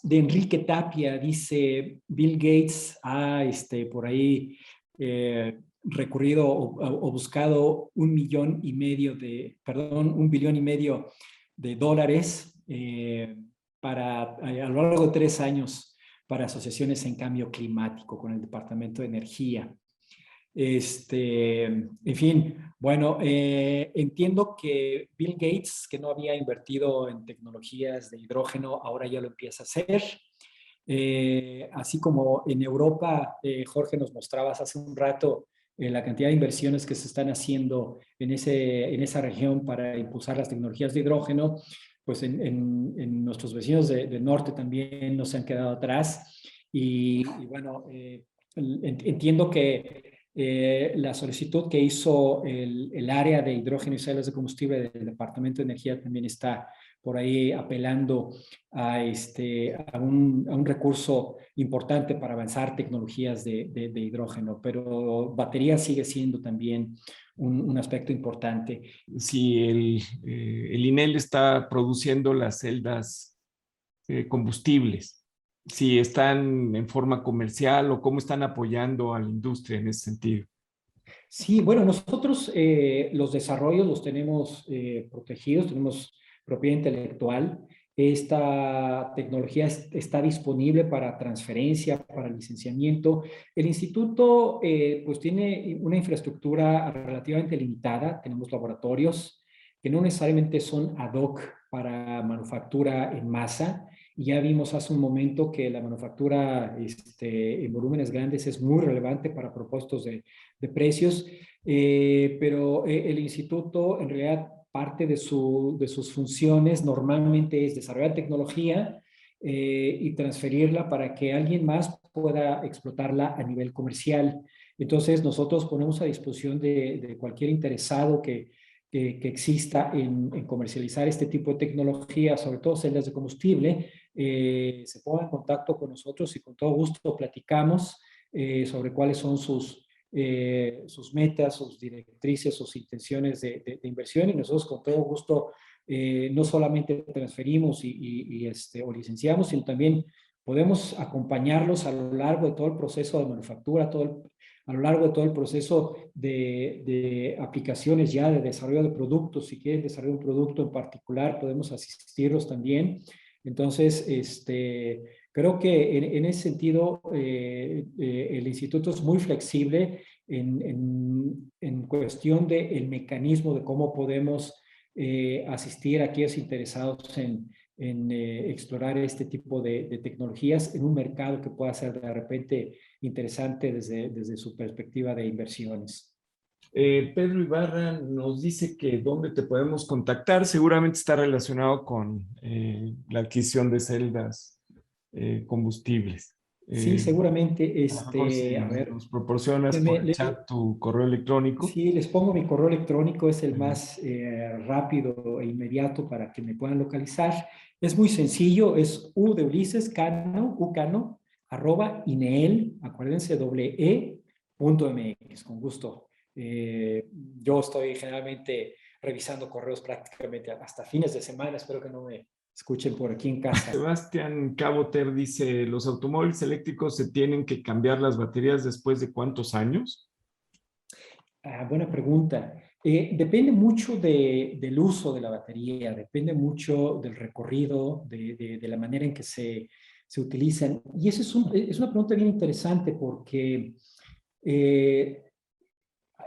de Enrique Tapia, dice Bill Gates ha por ahí recurrido o buscado un billón y medio de dólares a lo largo de 3 años para asociaciones en cambio climático con el Departamento de Energía. En fin, bueno, entiendo que Bill Gates, que no había invertido en tecnologías de hidrógeno, ahora ya lo empieza a hacer. Así como en Europa, Jorge, nos mostrabas hace un rato la cantidad de inversiones que se están haciendo en esa región para impulsar las tecnologías de hidrógeno, pues en nuestros vecinos del norte también no se han quedado atrás. Y bueno, entiendo que la solicitud que hizo el área de hidrógeno y celdas de combustible del Departamento de Energía también está por ahí apelando a un recurso importante para avanzar tecnologías de hidrógeno, pero batería sigue siendo también un aspecto importante. Si el INEL está produciendo las celdas combustibles, si están en forma comercial o cómo están apoyando a la industria en ese sentido. Sí, bueno, nosotros los desarrollos los tenemos protegidos, tenemos propiedad intelectual. Esta tecnología está disponible para transferencia, para licenciamiento. El instituto pues tiene una infraestructura relativamente limitada. Tenemos laboratorios que no necesariamente son ad hoc para manufactura en masa. Y ya vimos hace un momento que la manufactura en volúmenes grandes es muy relevante para propósitos de precios, pero el instituto en realidad parte de sus funciones normalmente es desarrollar tecnología y transferirla para que alguien más pueda explotarla a nivel comercial. Entonces nosotros ponemos a disposición de cualquier interesado que exista en comercializar este tipo de tecnología, sobre todo celdas de combustible, se ponga en contacto con nosotros y con todo gusto platicamos sobre cuáles son sus metas, sus directrices, sus intenciones de inversión, y nosotros con todo gusto no solamente transferimos o licenciamos, sino también podemos acompañarlos a lo largo de todo el proceso de manufactura, a lo largo de todo el proceso de aplicaciones ya de desarrollo de productos. Si quieren desarrollar un producto en particular, podemos asistirlos también. Entonces, creo que en ese sentido el instituto es muy flexible en cuestión del mecanismo de cómo podemos asistir a aquellos interesados en explorar este tipo de tecnologías en un mercado que pueda ser de repente interesante desde su perspectiva de inversiones. Pedro Ibarra nos dice que dónde te podemos contactar. Seguramente está relacionado con la adquisición de celdas combustibles. Sí, seguramente. Si A ver, nos proporcionas por el chat tu correo electrónico. sí, les pongo mi correo electrónico, es el más rápido e inmediato para que me puedan localizar. Es muy sencillo, es U de Ulises, Ucano, @ineel, acuérdense, .mx, con gusto. Yo estoy generalmente revisando correos prácticamente hasta fines de semana, espero que no me escuchen por aquí en casa. Sebastián Caboter dice, ¿los automóviles eléctricos se tienen que cambiar las baterías después de cuántos años? Buena pregunta. Depende mucho del uso de la batería, depende mucho del recorrido, de la manera en que se utilizan. Y eso es una pregunta bien interesante porque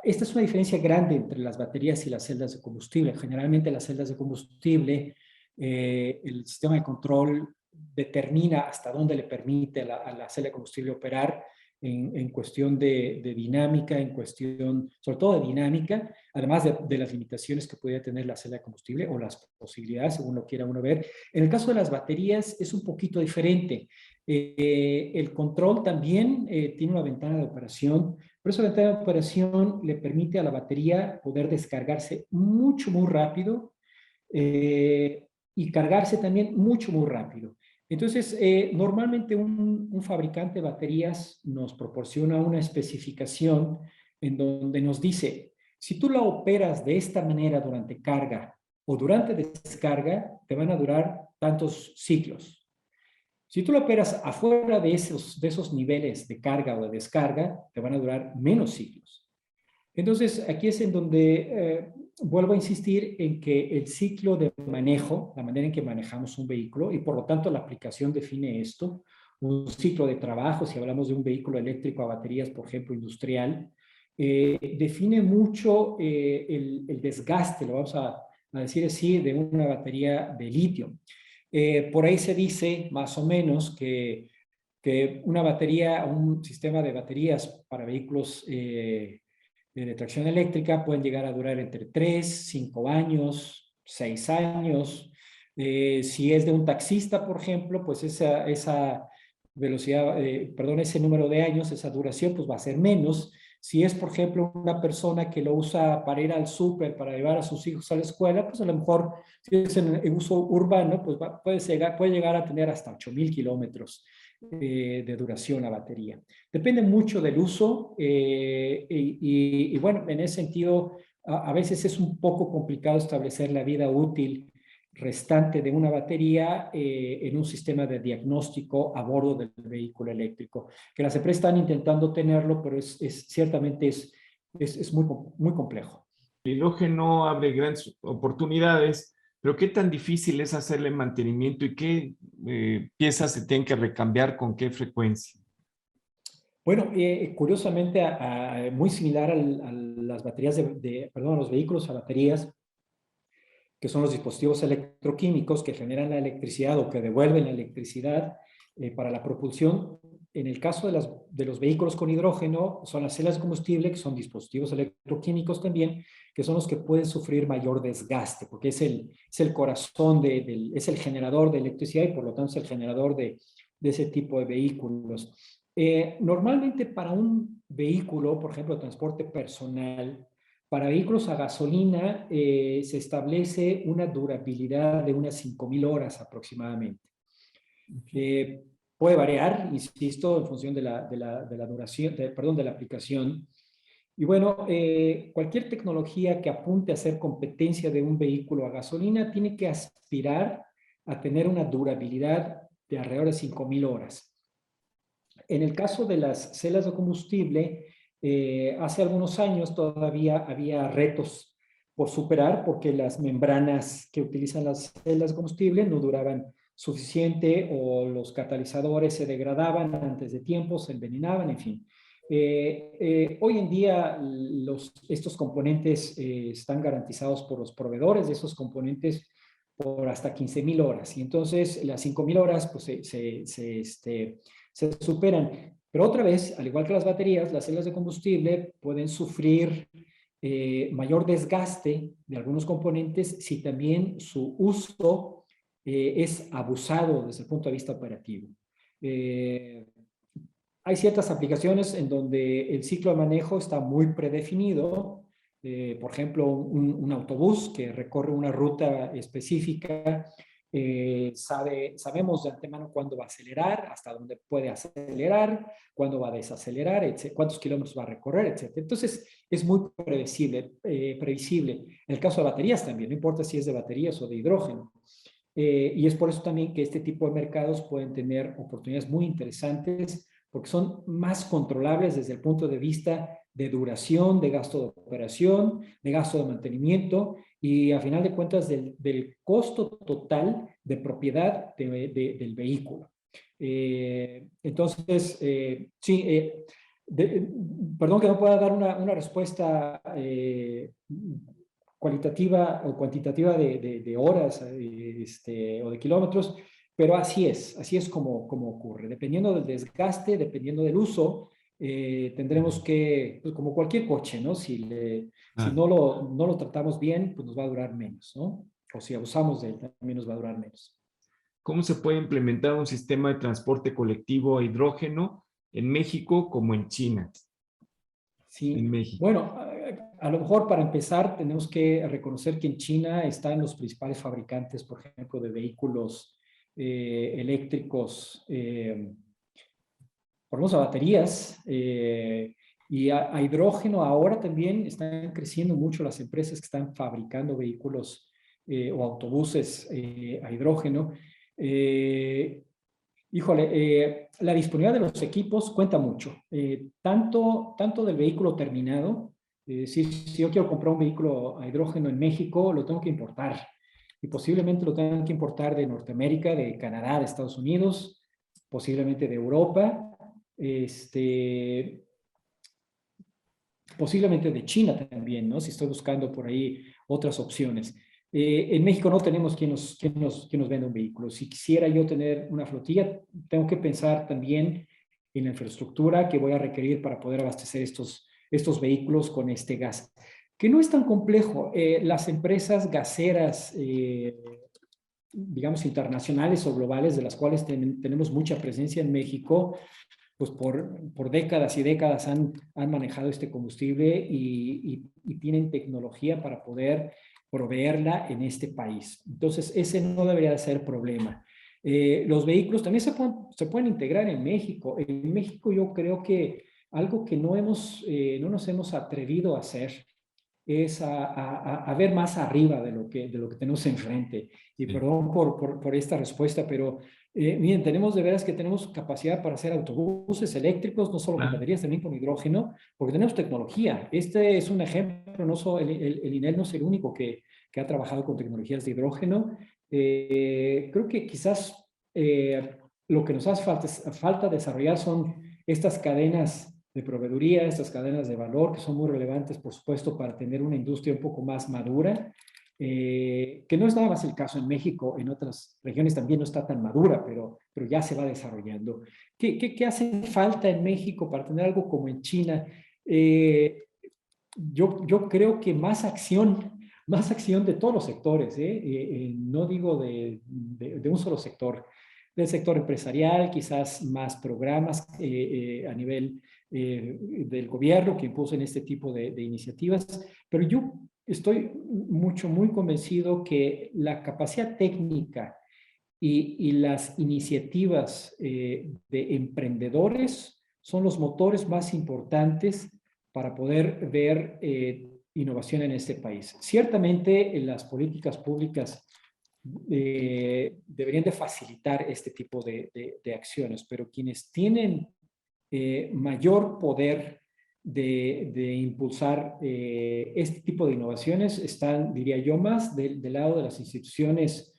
esta es una diferencia grande entre las baterías y las celdas de combustible. Generalmente las celdas de combustible, el sistema de control determina hasta dónde le permite a la celda de combustible operar en cuestión de dinámica, en cuestión sobre todo de dinámica, además de las limitaciones que podría tener la celda de combustible o las posibilidades, según lo quiera uno ver. En el caso de las baterías es un poquito diferente. El control también tiene una ventana de operación, pero esa ventana de operación le permite a la batería poder descargarse mucho, muy rápido y cargarse también mucho, muy rápido. Entonces, normalmente un fabricante de baterías nos proporciona una especificación en donde nos dice, si tú la operas de esta manera durante carga o durante descarga, te van a durar tantos ciclos. Si tú lo operas afuera de esos niveles de carga o de descarga, te van a durar menos ciclos. Entonces, aquí es en donde vuelvo a insistir en que el ciclo de manejo, la manera en que manejamos un vehículo, y por lo tanto la aplicación define esto, un ciclo de trabajo, si hablamos de un vehículo eléctrico a baterías, por ejemplo, industrial, define mucho el desgaste, lo vamos a decir así, de una batería de litio. Por ahí se dice, más o menos, que una batería, un sistema de baterías para vehículos de tracción eléctrica pueden llegar a durar entre 3, 5 años, 6 años. Si es de un taxista, por ejemplo, pues esa velocidad, perdón, ese número de años, esa duración, pues va a ser menos. Si es, por ejemplo, una persona que lo usa para ir al súper, para llevar a sus hijos a la escuela, pues a lo mejor, si es en uso urbano, pues puede llegar a tener hasta 8,000 kilómetros de duración la batería. Depende mucho del uso y bueno, en ese sentido, a veces es un poco complicado establecer la vida útil restante de una batería en un sistema de diagnóstico a bordo del vehículo eléctrico, que las empresas están intentando tenerlo, pero ciertamente es muy, muy complejo. El hidrógeno abre grandes oportunidades, pero ¿qué tan difícil es hacerle mantenimiento y qué piezas se tienen que recambiar con qué frecuencia? Bueno, curiosamente, muy similar a las baterías perdón, a los vehículos a baterías, que son los dispositivos electroquímicos que generan la electricidad o que devuelven la electricidad para la propulsión. En el caso de los vehículos con hidrógeno, son las celdas de combustible, que son dispositivos electroquímicos también, que son los que pueden sufrir mayor desgaste, porque es el corazón, es el generador de electricidad y por lo tanto es el generador de ese tipo de vehículos. Normalmente para un vehículo, por ejemplo, de transporte personal, para vehículos a gasolina se establece una durabilidad de unas 5,000 horas aproximadamente. Puede variar, insisto, en función de la duración, perdón, de la aplicación. Y bueno, cualquier tecnología que apunte a ser competencia de un vehículo a gasolina tiene que aspirar a tener una durabilidad de alrededor de 5,000 horas. En el caso de las celdas de combustible, hace algunos años todavía había retos por superar porque las membranas que utilizan las celdas de combustible no duraban suficiente o los catalizadores se degradaban antes de tiempo, se envenenaban, en fin. Hoy en día estos componentes están garantizados por los proveedores de esos componentes por hasta 15,000 horas y entonces las 5,000 horas pues se superan. Pero otra vez, al igual que las baterías, las celdas de combustible pueden sufrir mayor desgaste de algunos componentes si también su uso es abusado desde el punto de vista operativo. Hay ciertas aplicaciones en donde el ciclo de manejo está muy predefinido. Por ejemplo, un autobús que recorre una ruta específica, sabemos de antemano cuándo va a acelerar, hasta dónde puede acelerar, cuándo va a desacelerar, cuántos kilómetros va a recorrer, etc. Entonces, es muy previsible. En el caso de baterías también, no importa si es de baterías o de hidrógeno. Y es por eso también que este tipo de mercados pueden tener oportunidades muy interesantes porque son más controlables desde el punto de vista de duración, de gasto de operación, de gasto de mantenimiento y a final de cuentas del costo total de propiedad del vehículo. Entonces, sí, perdón que no pueda dar una respuesta cualitativa o cuantitativa de horas o de kilómetros, pero así es como ocurre. Dependiendo del desgaste, dependiendo del uso, tendremos que, pues como cualquier coche, ¿no? Si no lo tratamos bien, pues nos va a durar menos, ¿no? O si abusamos de él, también nos va a durar menos. ¿Cómo se puede implementar un sistema de transporte colectivo a hidrógeno en México como en China? Sí, En México. bueno, a lo mejor para empezar tenemos que reconocer que en China están los principales fabricantes, por ejemplo, de vehículos eléctricos, por lo menos a baterías, y a hidrógeno. Ahora también están creciendo mucho las empresas que están fabricando vehículos o autobuses a hidrógeno. Híjole, la disponibilidad de los equipos cuenta mucho, tanto del vehículo terminado, si yo quiero comprar un vehículo a hidrógeno en México, lo tengo que importar y posiblemente lo tengan que importar de Norteamérica, de Canadá, de Estados Unidos, posiblemente de Europa, este, posiblemente de China también, ¿no? Si estoy buscando por ahí otras opciones. En México no tenemos quien nos venda un vehículo. Si quisiera yo tener una flotilla, tengo que pensar también en la infraestructura que voy a requerir para poder abastecer estos vehículos con este gas, que no es tan complejo. Las empresas gaseras, digamos, internacionales o globales, de las cuales tenemos mucha presencia en México, pues por décadas y décadas han manejado este combustible y tienen tecnología para poder proveerla en este país. Entonces, ese no debería de ser problema. Los vehículos también se pueden integrar en México. En México yo creo que algo que no nos hemos atrevido a hacer es a ver más arriba de lo que tenemos enfrente. Y Sí. perdón por esta respuesta, pero miren, tenemos de veras que tenemos capacidad para hacer autobuses eléctricos, no solo con Claro. baterías, también con hidrógeno, porque tenemos tecnología. Este es un ejemplo, no solo, el INEL no es el único que ha trabajado con tecnologías de hidrógeno. Creo que quizás lo que nos hace falta desarrollar son estas cadenas de proveeduría, estas cadenas de valor que son muy relevantes, por supuesto, para tener una industria un poco más madura, que no es nada más el caso en México, en otras regiones también no está tan madura, pero ya se va desarrollando. ¿Qué hace falta en México para tener algo como en China? Yo creo que más acción de todos los sectores, no digo de un solo sector, del sector empresarial, quizás más programas a nivel del gobierno que impulsen este tipo de iniciativas, pero yo estoy muy convencido que la capacidad técnica y las iniciativas de emprendedores son los motores más importantes para poder ver innovación en este país. Ciertamente, las políticas públicas deberían de facilitar este tipo de acciones, pero quienes tienen mayor poder de impulsar este tipo de innovaciones están, diría yo, más del lado de las instituciones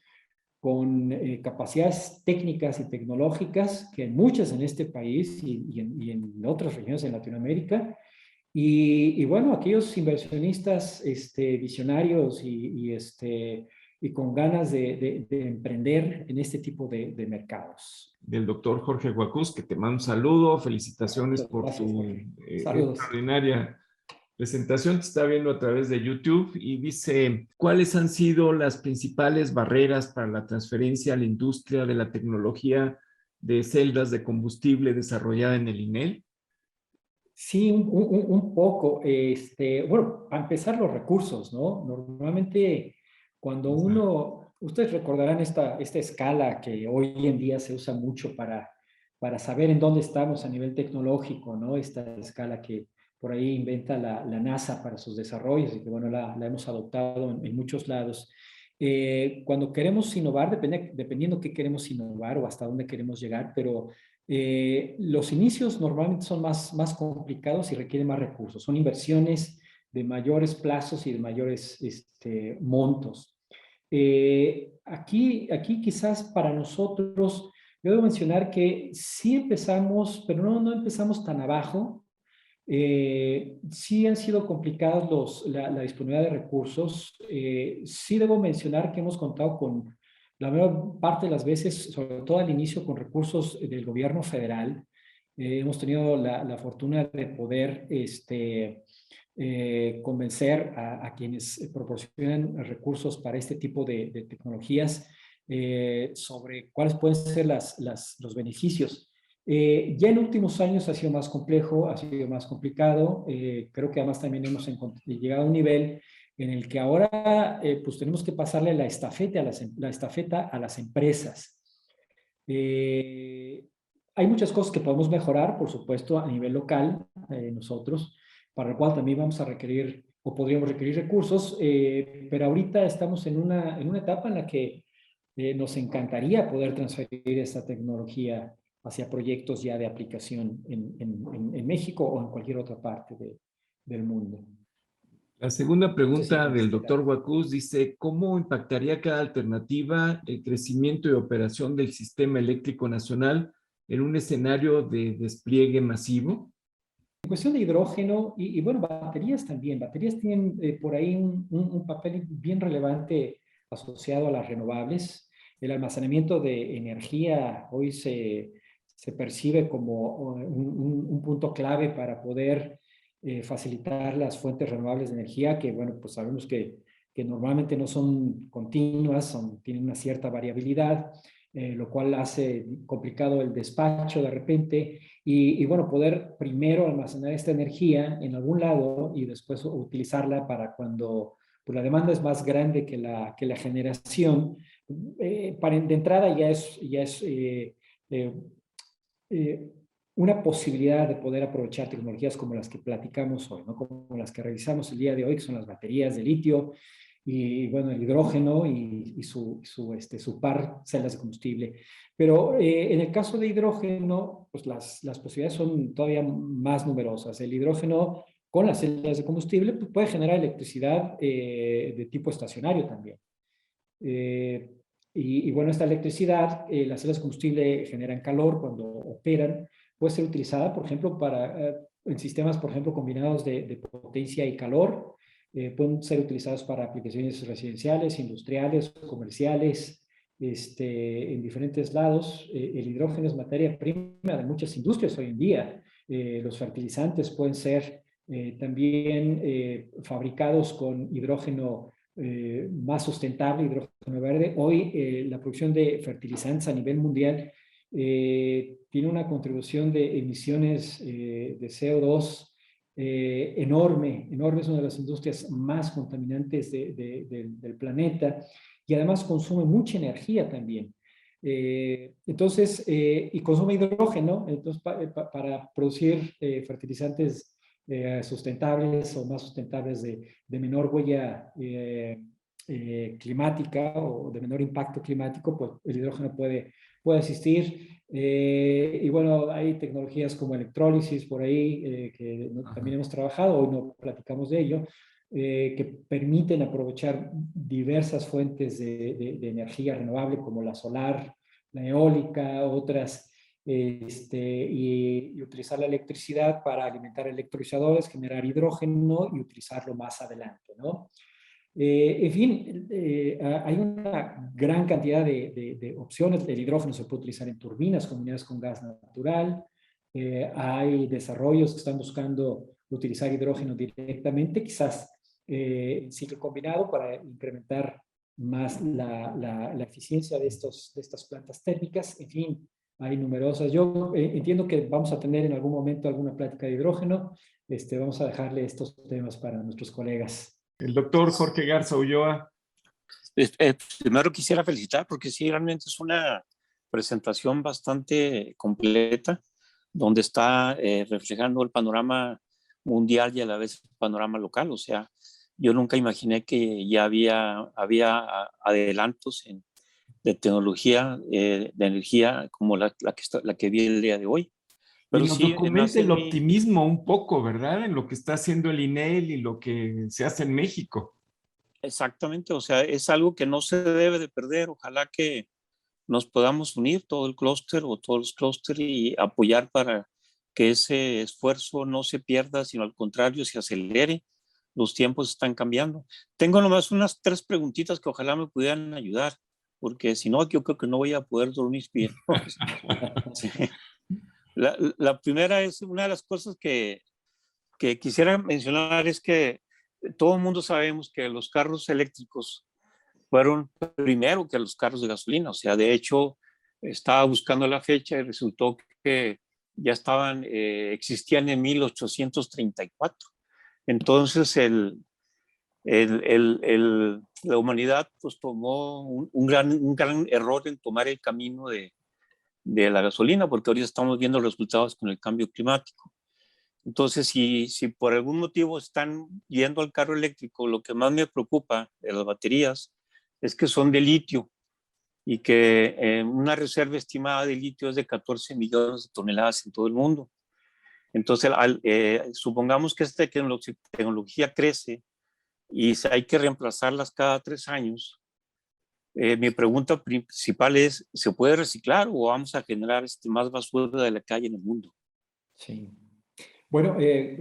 con capacidades técnicas y tecnológicas, que hay muchas en este país y en otras regiones de Latinoamérica, y bueno, aquellos inversionistas visionarios y con ganas de emprender en este tipo de mercados. Del doctor Jorge Guacuz, que te mando un saludo, felicitaciones Muchas por gracias, tu Jorge. Saludos. extraordinaria presentación. Te está viendo a través de YouTube y dice, ¿cuáles han sido las principales barreras para la transferencia a la industria de la tecnología de celdas de combustible desarrollada en el INEL? Sí, un poco. Bueno, a empezar los recursos, ¿no? Normalmente cuando ustedes recordarán esta escala que hoy en día se usa mucho para saber en dónde estamos a nivel tecnológico, ¿no? Esta escala que por ahí inventa la NASA para sus desarrollos y que, bueno, la hemos adoptado en muchos lados. Cuando queremos innovar, dependiendo qué queremos innovar o hasta dónde queremos llegar, pero los inicios normalmente son más complicados y requieren más recursos. Son inversiones de mayores plazos y de mayores montos. Aquí quizás para nosotros, yo debo mencionar que sí empezamos, pero no empezamos tan abajo. Sí han sido complicadas la disponibilidad de recursos. Sí debo mencionar que hemos contado con la mayor parte de las veces, sobre todo al inicio, con recursos del gobierno federal. Hemos tenido la fortuna de poder convencer a quienes proporcionan recursos para este tipo de tecnologías sobre cuáles pueden ser los beneficios. Ya en últimos años ha sido más complejo, ha sido más complicado. Creo que además también hemos llegado a un nivel en el que ahora pues tenemos que pasarle la estafeta a las empresas. Eh, Hay muchas cosas que podemos mejorar, por supuesto, a nivel local, nosotros, para lo cual también vamos a requerir o podríamos requerir recursos, pero ahorita estamos en una etapa en la que nos encantaría poder transferir esta tecnología hacia proyectos ya de aplicación en México o en cualquier otra parte del mundo. La segunda No sé si pregunta del contesté doctor Wacuz dice, ¿cómo impactaría cada alternativa el crecimiento y operación del sistema eléctrico nacional en un escenario de despliegue masivo? En cuestión de hidrógeno y bueno, baterías también. Baterías tienen por ahí un papel bien relevante asociado a las renovables. El almacenamiento de energía hoy se percibe como un punto clave para poder facilitar las fuentes renovables de energía, que bueno, pues sabemos que normalmente no son continuas, tienen una cierta variabilidad, lo cual hace complicado el despacho de repente y bueno, poder primero almacenar esta energía en algún lado y después utilizarla para cuando pues, la demanda es más grande que la generación. De entrada ya es eh, una posibilidad de poder aprovechar tecnologías como las que platicamos hoy, ¿no? Como las que revisamos el día de hoy, que son las baterías de litio y bueno, el hidrógeno y su par, celdas de combustible. Pero en el caso de hidrógeno, pues las posibilidades son todavía más numerosas. El hidrógeno con las celdas de combustible pues puede generar electricidad de tipo estacionario también. Eh, bueno, esta electricidad, las celdas de combustible generan calor cuando operan, puede ser utilizada, por ejemplo, en sistemas, por ejemplo, combinados de potencia y calor. Pueden ser utilizados para aplicaciones residenciales, industriales, comerciales, en diferentes lados. El hidrógeno es materia prima de muchas industrias hoy en día. Los fertilizantes pueden ser también fabricados con hidrógeno más sustentable, hidrógeno verde. Hoy la producción de fertilizantes a nivel mundial tiene una contribución de emisiones de CO2 enorme, enorme, es una de las industrias más contaminantes del planeta y además consume mucha energía también. Y consume hidrógeno, entonces para producir fertilizantes sustentables o más sustentables de menor huella climática o de menor impacto climático, pues el hidrógeno puede existir. Y bueno, hay tecnologías como electrólisis por ahí que también hemos trabajado, hoy no platicamos de ello, que permiten aprovechar diversas fuentes de energía renovable como la solar, la eólica, otras y utilizar la electricidad para alimentar electrolizadores, generar hidrógeno y utilizarlo más adelante, ¿no? En fin, hay una gran cantidad de opciones. El hidrógeno se puede utilizar en turbinas combinadas con gas natural. Hay desarrollos que están buscando utilizar hidrógeno directamente, quizás en ciclo combinado para incrementar más la eficiencia de estas plantas térmicas. En fin, hay numerosas. Yo entiendo que vamos a tener en algún momento alguna plática de hidrógeno. Vamos a dejarle estos temas para nuestros colegas. El doctor Jorge Garza Ulloa. Primero quisiera felicitar porque sí, realmente es una presentación bastante completa donde está reflejando el panorama mundial y a la vez el panorama local. O sea, yo nunca imaginé que ya había adelantos de tecnología, de energía como la que vi el día de hoy. Pero Pero nos sí, documenta el optimismo un poco, ¿verdad? En lo que está haciendo el INEL y lo que se hace en México. Exactamente, o sea, es algo que no se debe de perder. Ojalá que nos podamos unir todo el clúster o todos los clústeres y apoyar para que ese esfuerzo no se pierda, sino al contrario, se acelere. Los tiempos están cambiando. Tengo nomás unas 3 preguntitas que ojalá me pudieran ayudar, porque si no, yo creo que no voy a poder dormir bien. Sí. La primera es una de las cosas que quisiera mencionar es que todo el mundo sabemos que los carros eléctricos fueron primero que los carros de gasolina. O sea, de hecho, estaba buscando la fecha y resultó que ya existían en 1834. Entonces, la humanidad pues tomó un gran error en tomar el camino de la gasolina, porque ahorita estamos viendo los resultados con el cambio climático. Entonces, si por algún motivo están yendo al carro eléctrico, lo que más me preocupa de las baterías es que son de litio. y que una reserva estimada de litio es de 14 millones de toneladas en todo el mundo. Entonces, supongamos que esta tecnología crece y hay que reemplazarlas cada 3 años. Mi pregunta principal es, ¿se puede reciclar o vamos a generar más basura de la calle en el mundo? Sí. Bueno,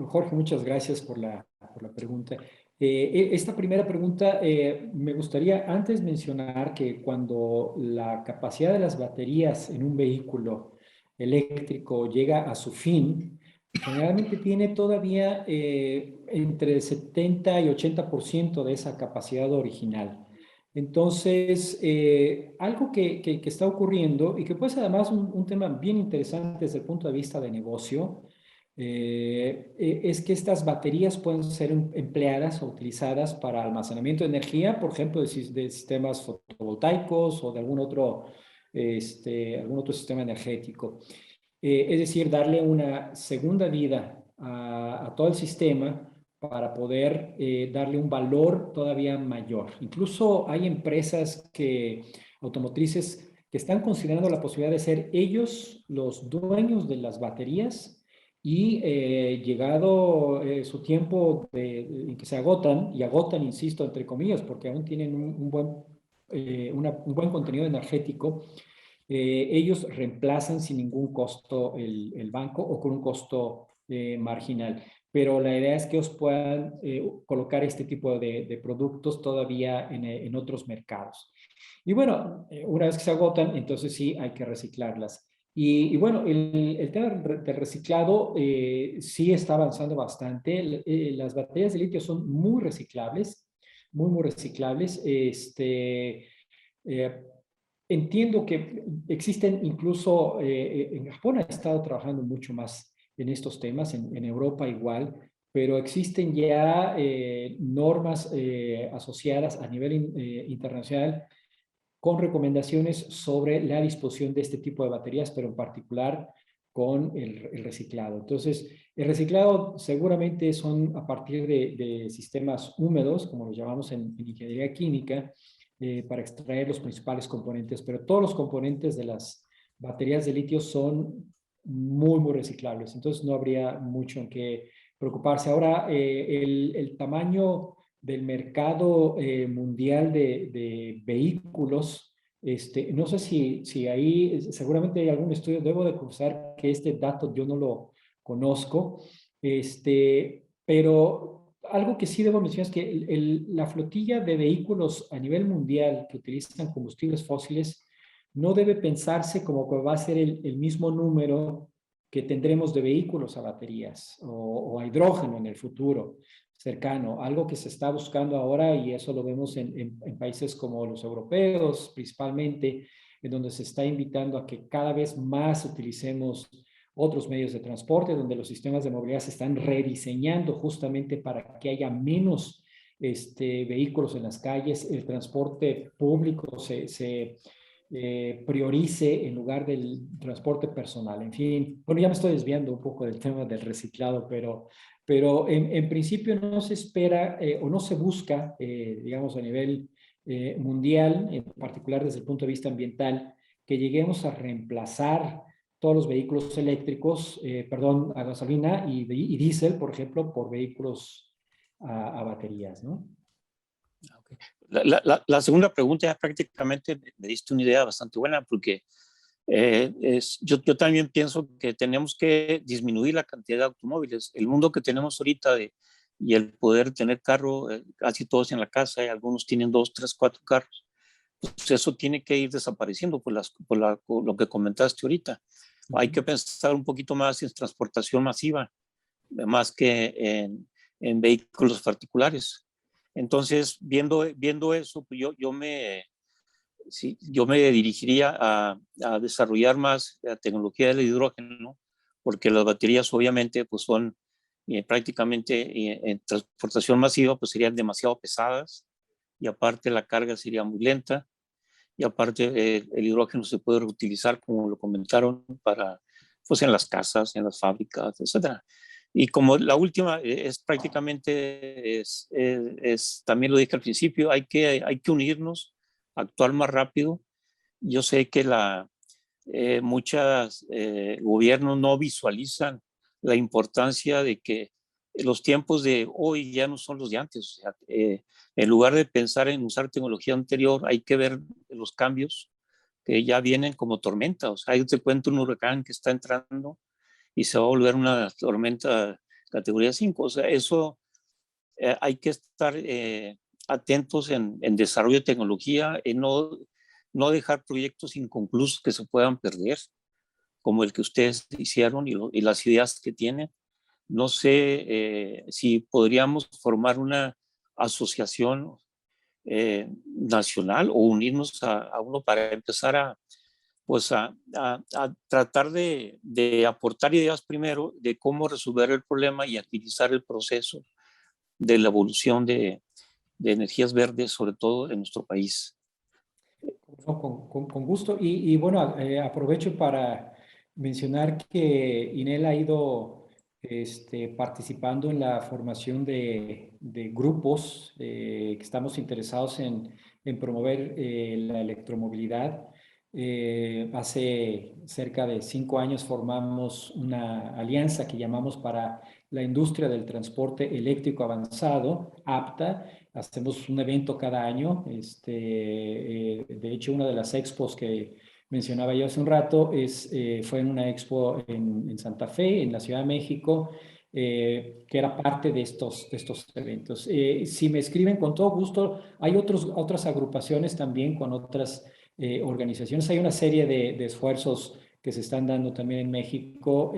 Jorge, muchas gracias por la pregunta. Esta primera pregunta, me gustaría antes mencionar que cuando la capacidad de las baterías en un vehículo eléctrico llega a su fin, generalmente tiene todavía entre 70 y 80% de esa capacidad original. Entonces, algo que está ocurriendo y que puede ser además un tema bien interesante desde el punto de vista de negocio, es que estas baterías pueden ser empleadas o utilizadas para almacenamiento de energía, por ejemplo, de sistemas fotovoltaicos o de algún otro sistema energético. Es decir, darle una segunda vida a todo el sistema para poder darle un valor todavía mayor. Incluso hay empresas automotrices que están considerando la posibilidad de ser ellos los dueños de las baterías y llegado su tiempo en que se agotan, y agotan, insisto, entre comillas, porque aún tienen un buen contenido energético, ellos reemplazan sin ningún costo el banco o con un costo marginal. Pero la idea es que ellos puedan colocar este tipo de productos todavía en otros mercados. Y bueno, una vez que se agotan, entonces sí hay que reciclarlas. Y bueno, el tema del reciclado sí está avanzando bastante. Las baterías de litio son muy reciclables, muy reciclables. Eh, Entiendo que existen incluso, en Japón ha estado trabajando mucho más en estos temas, en Europa igual, pero existen ya normas asociadas a nivel internacional con recomendaciones sobre la disposición de este tipo de baterías, pero en particular con el reciclado. Entonces, el reciclado seguramente son a partir de sistemas húmedos, como los llamamos en ingeniería química, para extraer los principales componentes, pero todos los componentes de las baterías de litio son muy reciclables, entonces no habría mucho en qué preocuparse. Ahora, el tamaño del mercado mundial de vehículos, no sé si ahí, seguramente hay algún estudio, debo de confesar que este dato yo no lo conozco, pero algo que sí debo mencionar es que la flotilla de vehículos a nivel mundial que utilizan combustibles fósiles no debe pensarse como que va a ser el mismo número que tendremos de vehículos a baterías o a hidrógeno en el futuro cercano, algo que se está buscando ahora y eso lo vemos en países como los europeos principalmente, en donde se está invitando a que cada vez más utilicemos otros medios de transporte, donde los sistemas de movilidad se están rediseñando justamente para que haya menos vehículos en las calles, el transporte público se priorice en lugar del transporte personal. En fin, bueno, ya me estoy desviando un poco del tema del reciclado, pero en principio no se espera o no se busca, digamos, a nivel mundial, en particular desde el punto de vista ambiental, que lleguemos a reemplazar todos los vehículos eléctricos, perdón, a gasolina y diésel, por ejemplo, por vehículos a baterías, ¿no? Okay. La segunda pregunta ya prácticamente me diste una idea bastante buena porque yo también pienso que tenemos que disminuir la cantidad de automóviles. El mundo que tenemos ahorita y el poder tener carro, casi todos en la casa, y algunos tienen 2, 3, 4 carros, pues eso tiene que ir desapareciendo por lo que comentaste ahorita. Hay que pensar un poquito más en transportación masiva, más que en vehículos particulares. Entonces, viendo eso, pues yo me dirigiría a desarrollar más la tecnología del hidrógeno, porque las baterías obviamente pues son prácticamente en transportación masiva pues serían demasiado pesadas y aparte la carga sería muy lenta y aparte el hidrógeno se puede reutilizar, como lo comentaron, para pues en las casas, en las fábricas, etcétera. Y como la última es prácticamente, también lo dije al principio, hay que unirnos, actuar más rápido yo sé que muchos gobiernos no visualizan la importancia de que los tiempos de hoy ya no son los de antes. O sea, en lugar de pensar en usar tecnología anterior, hay que ver los cambios que ya vienen como tormenta. O sea, ahí te cuento un huracán que está entrando y se va a volver una tormenta categoría 5. O sea, eso hay que estar atentos en desarrollo de tecnología, en no dejar proyectos inconclusos que se puedan perder, como el que ustedes hicieron y las ideas que tienen. No sé si podríamos formar una asociación nacional o unirnos a uno para empezar pues a tratar de aportar ideas primero de cómo resolver el problema y agilizar el proceso de la evolución de energías verdes, sobre todo en nuestro país. No, con gusto. Y bueno, aprovecho para mencionar que INEL ha ido participando en la formación de grupos que estamos interesados en promover la electromovilidad. Hace cerca de 5 años formamos una alianza que llamamos para la industria del transporte eléctrico avanzado, APTA. Hacemos un evento cada año. De hecho, una de las expos que mencionaba yo hace un rato fue en una expo en Santa Fe, en la Ciudad de México, que era parte de estos eventos. Si me escriben, con todo gusto. Hay otras agrupaciones también con otras organizaciones. Hay una serie de esfuerzos que se están dando también en México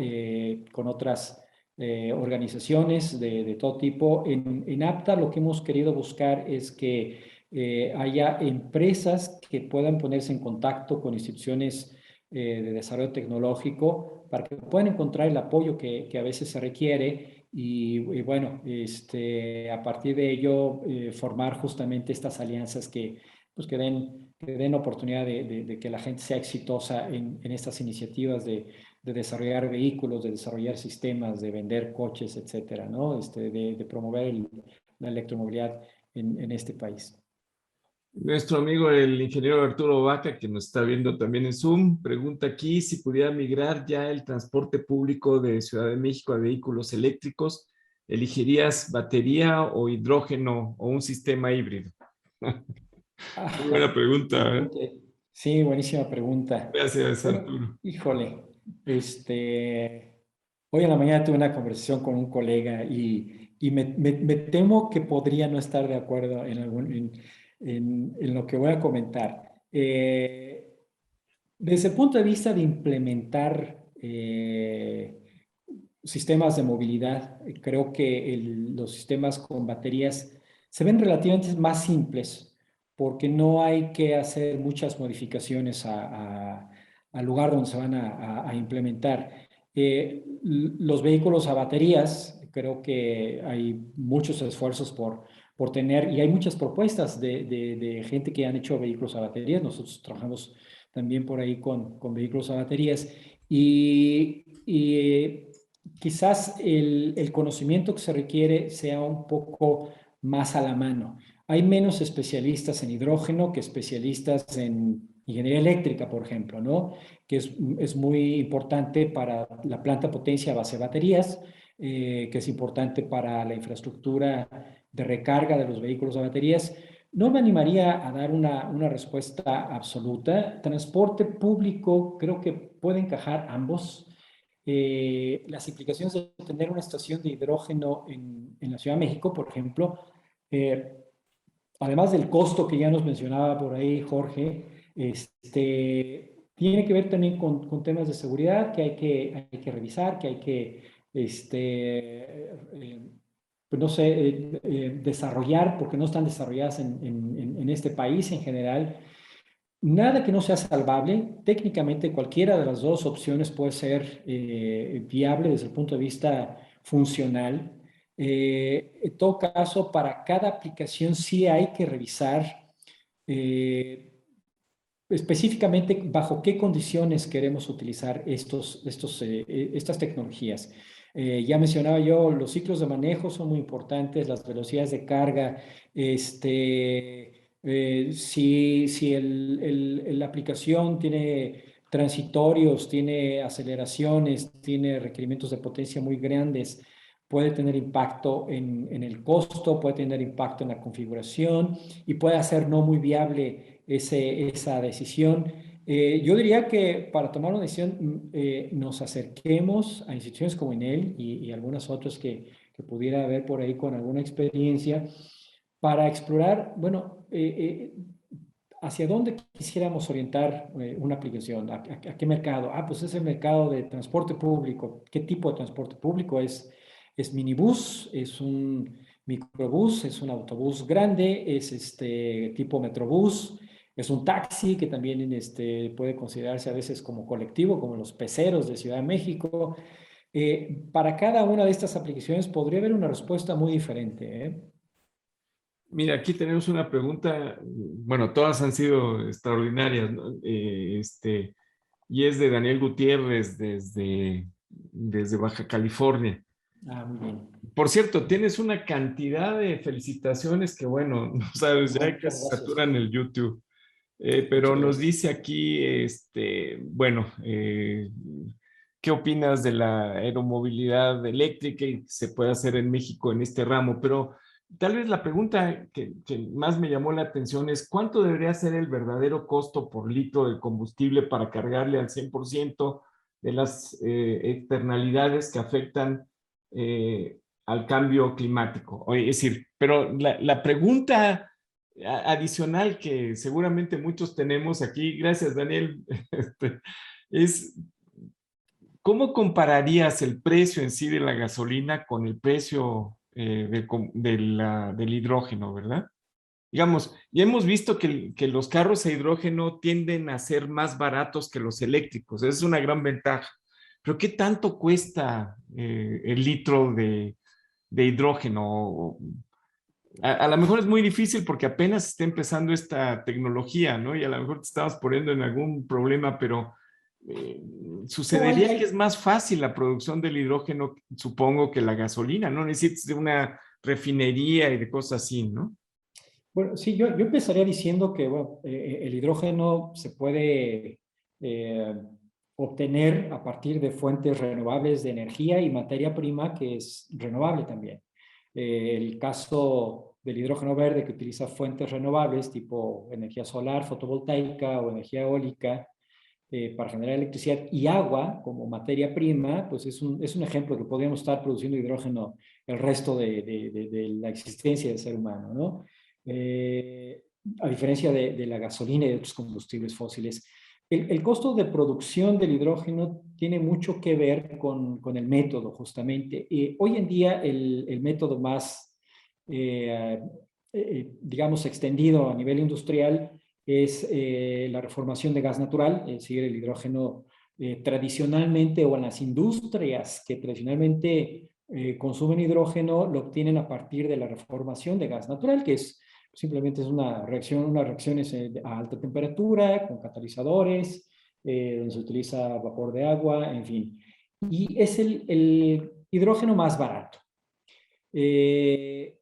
con otras organizaciones de todo tipo. En APTA lo que hemos querido buscar es que haya empresas que puedan ponerse en contacto con instituciones de desarrollo tecnológico para que puedan encontrar el apoyo que a veces se requiere y bueno, a partir de ello formar justamente estas alianzas pues que den oportunidad de que la gente sea exitosa en estas iniciativas de desarrollar vehículos, de desarrollar sistemas, de vender coches, etcétera, ¿no? De promover la electromovilidad en este país. Nuestro amigo el ingeniero Arturo Vaca, que nos está viendo también en Zoom, pregunta aquí si pudiera migrar ya el transporte público de Ciudad de México a vehículos eléctricos, ¿elegirías batería o hidrógeno o un sistema híbrido? Muy buena pregunta, ¿eh? Sí, buenísima pregunta. Gracias, Bueno, Arturo. híjole, hoy en la mañana tuve una conversación con un colega y me temo que podría no estar de acuerdo en lo que voy a comentar. Desde el punto de vista de implementar sistemas de movilidad, creo que los sistemas con baterías se ven relativamente más simples porque no hay que hacer muchas modificaciones al lugar donde se van a implementar. Los vehículos a baterías, creo que hay muchos esfuerzos por tener, y hay muchas propuestas de gente que han hecho vehículos a baterías. Nosotros trabajamos también por ahí con vehículos a baterías y quizás el conocimiento que se requiere sea un poco más a la mano. Hay menos especialistas en hidrógeno que especialistas en ingeniería eléctrica, por ejemplo, ¿no? Que es muy importante para la planta potencia a base de baterías, que es importante para la infraestructura de recarga de los vehículos a baterías. No me animaría a dar una respuesta absoluta. Transporte público, creo que puede encajar ambos. Las implicaciones de tener una estación de hidrógeno en la Ciudad de México, por ejemplo, además del costo que ya nos mencionaba por ahí Jorge, tiene que ver también con temas de seguridad que hay que revisar, que hay que, pues no sé, desarrollar, porque no están desarrolladas en este país en general. Nada que no sea salvable. Técnicamente cualquiera de las dos opciones puede ser viable desde el punto de vista funcional. En todo caso, para cada aplicación sí hay que revisar específicamente bajo qué condiciones queremos utilizar estas tecnologías. Ya mencionaba yo, los ciclos de manejo son muy importantes, las velocidades de carga, Si la aplicación tiene transitorios, tiene aceleraciones, tiene requerimientos de potencia muy grandes, puede tener impacto en el costo, puede tener impacto en la configuración y puede hacer no muy viable esa decisión. Yo diría que para tomar una decisión nos acerquemos a instituciones como Enel y algunas otras que pudiera haber por ahí con alguna experiencia para explorar, bueno, hacia dónde quisiéramos orientar una aplicación, a qué mercado. Ah, pues es el mercado de transporte público. ¿Qué tipo de transporte público es? ¿Es minibús? ¿Es un microbús? ¿Es un autobús grande? ¿Es tipo metrobús? ¿Es un taxi que también puede considerarse a veces como colectivo, como los peceros de Ciudad de México? Para cada una de estas aplicaciones podría haber una respuesta muy diferente, ¿eh? Mira, aquí tenemos una pregunta, bueno, todas han sido extraordinarias, ¿no? Y es de Daniel Gutiérrez desde Baja California. Ah, muy bien. Por cierto, tienes una cantidad de felicitaciones que, bueno, no sabes, Ah, ya muchas casi gracias. saturan el YouTube. Pero Muchas nos gracias. dice aquí, bueno, ¿qué opinas de la aeromovilidad eléctrica y que se puede hacer en México en este ramo? Pero tal vez la pregunta que más me llamó la atención es, ¿cuánto debería ser el verdadero costo por litro de combustible para cargarle al 100% de las externalidades que afectan al cambio climático? Es decir, pero la pregunta adicional que seguramente muchos tenemos aquí, gracias Daniel, es ¿cómo compararías el precio en sí de la gasolina con el precio del hidrógeno, verdad? Digamos, ya hemos visto que los carros a hidrógeno tienden a ser más baratos que los eléctricos, esa es una gran ventaja. Pero ¿qué tanto cuesta el litro de hidrógeno? A lo mejor es muy difícil porque apenas está empezando esta tecnología, ¿no? Y a lo mejor te estabas poniendo en algún problema, pero eh, No, sucedería que es más fácil la producción del hidrógeno, supongo, que la gasolina, ¿no? Necesitas de una refinería y de cosas así, ¿no? bueno, sí, yo empezaría diciendo que bueno, el hidrógeno se puede eh, obtener a partir de fuentes renovables de energía y materia prima que es renovable también. El caso del hidrógeno verde que utiliza fuentes renovables tipo energía solar, fotovoltaica o energía eólica para generar electricidad y agua como materia prima, pues es un ejemplo que podríamos estar produciendo hidrógeno el resto de la existencia del ser humano, ¿no? A diferencia de la gasolina y de otros combustibles fósiles. El costo de producción del hidrógeno tiene mucho que ver con el método, justamente. Hoy en día, el método más, digamos, extendido a nivel industrial es la reformación de gas natural, es decir, el hidrógeno tradicionalmente o en las industrias que tradicionalmente consumen hidrógeno lo obtienen a partir de la reformación de gas natural, que es simplemente es una reacción, unas reacciones a alta temperatura con catalizadores, donde se utiliza vapor de agua, en fin. Y es el hidrógeno más barato. Eh,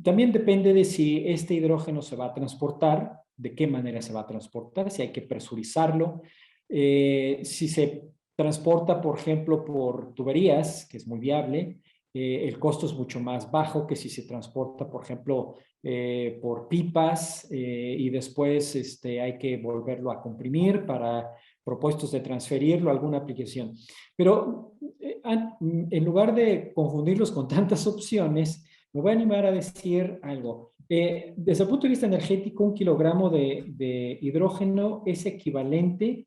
También depende de si este hidrógeno se va a transportar, de qué manera se va a transportar, si hay que presurizarlo, si se transporta, por ejemplo, por tuberías, que es muy viable, el costo es mucho más bajo que si se transporta, por ejemplo, por pipas y después hay que volverlo a comprimir para propuestos de transferirlo a alguna aplicación. Pero en lugar de confundirlos con tantas opciones, me voy a animar a decir algo. Desde el punto de vista energético, un kilogramo de hidrógeno es equivalente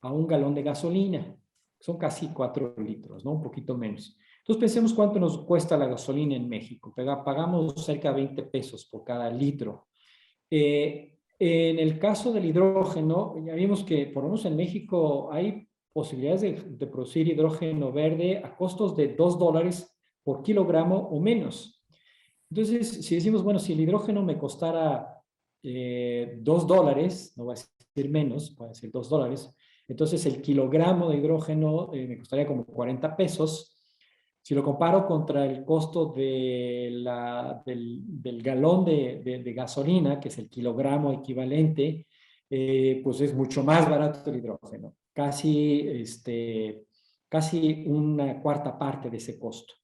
a un galón de gasolina. Son casi 4 litros, ¿no? Un poquito menos. Entonces pensemos cuánto nos cuesta la gasolina en México. Pagamos cerca de 20 pesos por cada litro. En el caso del hidrógeno, ya vimos que por lo menos en México hay posibilidades de producir hidrógeno verde a costos de $2 por kilogramo o menos. Entonces, si decimos, bueno, si el hidrógeno me costara $2, no voy a decir menos, voy a decir $2, entonces el kilogramo de hidrógeno me costaría como 40 pesos. Si lo comparo contra el costo del galón de gasolina, que es el kilogramo equivalente, pues es mucho más barato el hidrógeno, casi una cuarta parte de ese costo.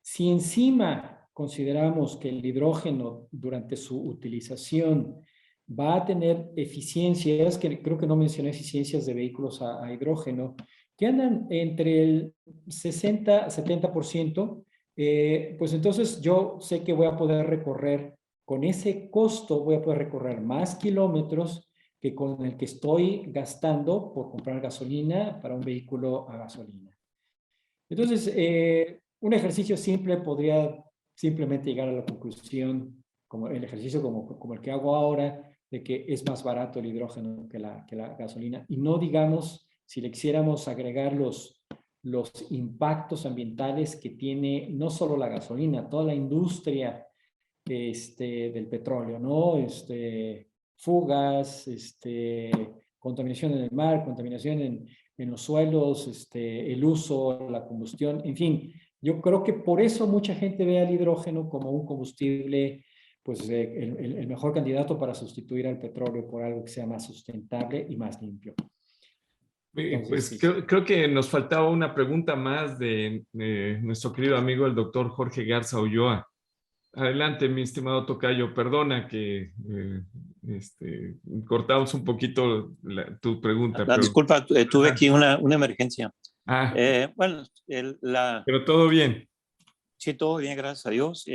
Si encima consideramos que el hidrógeno durante su utilización va a tener eficiencias, que creo que no mencioné eficiencias de vehículos a hidrógeno, que andan entre el 60-70%, pues entonces yo sé que voy a poder recorrer, con ese costo voy a poder recorrer más kilómetros que con el que estoy gastando por comprar gasolina para un vehículo a gasolina. Entonces, un ejercicio simple podría simplemente llegar a la conclusión, como el ejercicio como el que hago ahora, de que es más barato el hidrógeno que la gasolina. Y no digamos, si le quisiéramos agregar los impactos ambientales que tiene no solo la gasolina, toda la industria del petróleo, ¿no? Fugas, contaminación en el mar, contaminación en los suelos, el uso, la combustión, en fin. Yo creo que por eso mucha gente ve al hidrógeno como un combustible, pues el mejor candidato para sustituir al petróleo por algo que sea más sustentable y más limpio. Pues Entonces, creo que nos faltaba una pregunta más de nuestro querido amigo el doctor Jorge Garza Ulloa. Adelante, mi estimado tocayo. Perdona que cortamos un poquito tu pregunta. Pero, disculpa, tuve aquí una emergencia. Bueno, pero todo bien. Sí, todo bien, gracias a Dios.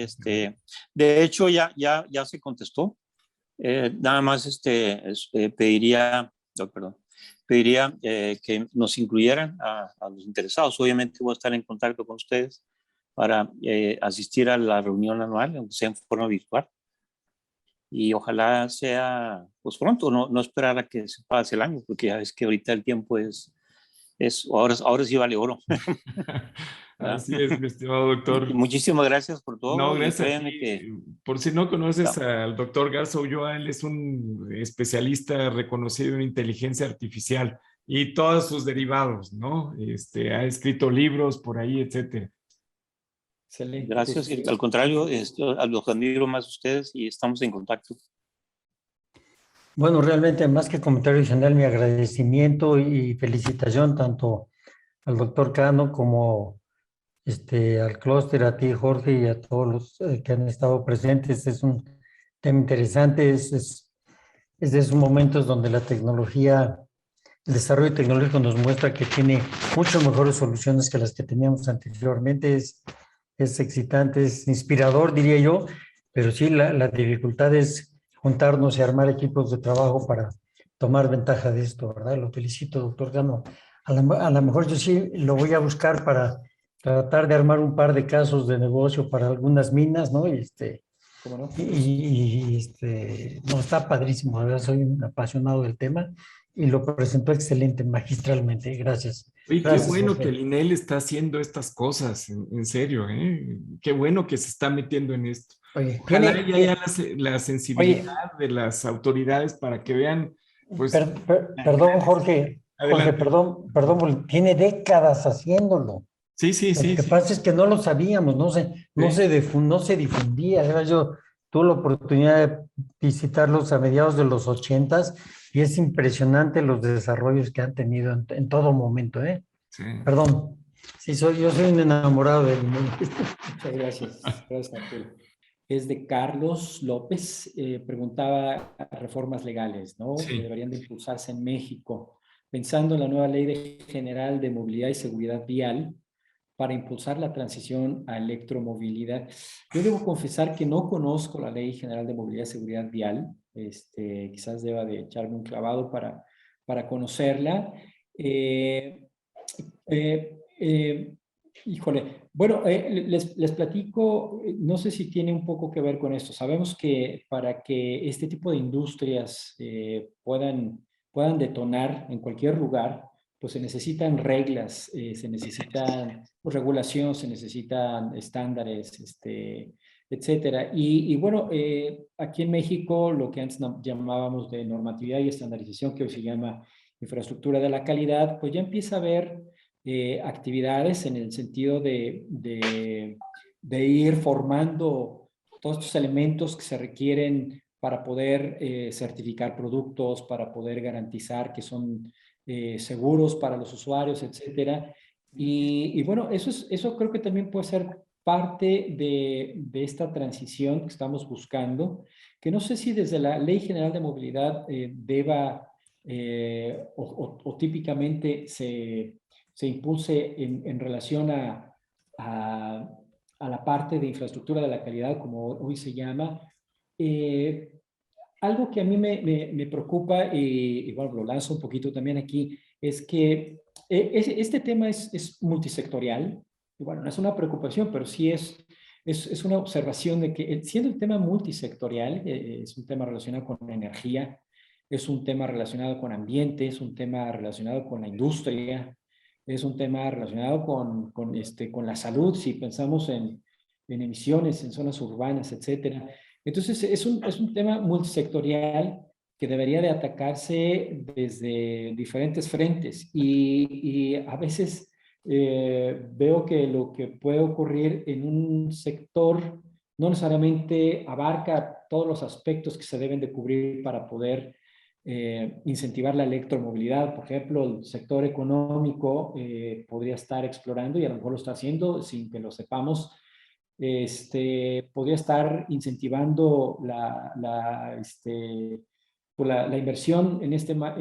De hecho, ya se contestó. Nada más pediría que nos incluyeran a los interesados. Obviamente voy a estar en contacto con ustedes para asistir a la reunión anual, aunque sea en forma virtual. Y ojalá sea pues pronto, no esperar a que se pase el año, porque ya ves que ahorita el tiempo ahora sí vale oro. Así es, mi estimado doctor. Muchísimas gracias por todo. No, gracias a ti. Por si no conoces al doctor Garza Ulloa, él es un especialista reconocido en inteligencia artificial y todos sus derivados, ¿no? Ha escrito libros por ahí, etcétera. Excelente. Gracias. Pues, al contrario, los admiro más a ustedes y estamos en contacto. Bueno, realmente más que comentario general, mi agradecimiento y felicitación tanto al doctor Cano como al clúster, a ti, Jorge, y a todos los que han estado presentes. Es un tema interesante, es de esos momentos donde la tecnología, el desarrollo tecnológico nos muestra que tiene mucho mejores soluciones que las que teníamos anteriormente. Es excitante, es inspirador, diría yo, pero sí la dificultad es juntarnos y armar equipos de trabajo para tomar ventaja de esto, ¿verdad? Lo felicito, doctor Cano. A lo mejor yo sí lo voy a buscar para tratar de armar un par de casos de negocio para algunas minas, ¿no? ¿Cómo no? No, está padrísimo, la verdad, soy un apasionado del tema y lo presentó excelente, magistralmente. Gracias. Oye, gracias, qué bueno Jorge. que el INEL está haciendo estas cosas, en serio, ¿eh? Qué bueno que se está metiendo en esto. Oye, ojalá haya la sensibilidad de las autoridades para que vean, pues... perdón, Jorge. Adelante. Jorge, perdón, tiene décadas haciéndolo. Sí. Lo que pasa es que no lo sabíamos, no se difundía. Yo tuve la oportunidad de visitarlos a mediados de los 80s y es impresionante los desarrollos que han tenido en todo momento, ¿eh? Sí. Perdón. Sí, yo soy un enamorado del INEL. Muchas gracias. Gracias, Arturo. Es de Carlos López, preguntaba a reformas legales, ¿no? Sí. Que deberían de impulsarse en México, pensando en la nueva Ley General de Movilidad y Seguridad Vial para impulsar la transición a electromovilidad. Yo debo confesar que no conozco la Ley General de Movilidad y Seguridad Vial, quizás deba de echarme un clavado para conocerla. Híjole, bueno, les platico, no sé si tiene un poco que ver con esto. Sabemos que para que este tipo de industrias puedan detonar en cualquier lugar, pues se necesitan reglas, se necesitan regulación, se necesitan estándares, etcétera. Y bueno, aquí en México lo que antes llamábamos de normatividad y estandarización, que hoy se llama infraestructura de la calidad, pues ya empieza a haber actividades en el sentido de ir formando todos estos elementos que se requieren para poder certificar productos, para poder garantizar que son seguros para los usuarios, etcétera. Y bueno, eso creo que también puede ser parte de esta transición que estamos buscando, que no sé si desde la Ley General de Movilidad deba o típicamente se impulse en relación a la parte de infraestructura de la calidad, como hoy se llama. Algo que a mí me preocupa, y bueno, lo lanzo un poquito también aquí, es que este tema es multisectorial. Y bueno, no es una preocupación, pero sí es una observación de que siendo el tema multisectorial, es un tema relacionado con energía, es un tema relacionado con ambiente, es un tema relacionado con la industria, es un tema relacionado con la salud, si pensamos en emisiones en zonas urbanas, etcétera. Entonces, es un tema multisectorial que debería de atacarse desde diferentes frentes y a veces veo que lo que puede ocurrir en un sector no necesariamente abarca todos los aspectos que se deben de cubrir para poder incentivar la electromovilidad. Por ejemplo, el sector económico podría estar explorando, y a lo mejor lo está haciendo sin que lo sepamos, podría estar incentivando la inversión en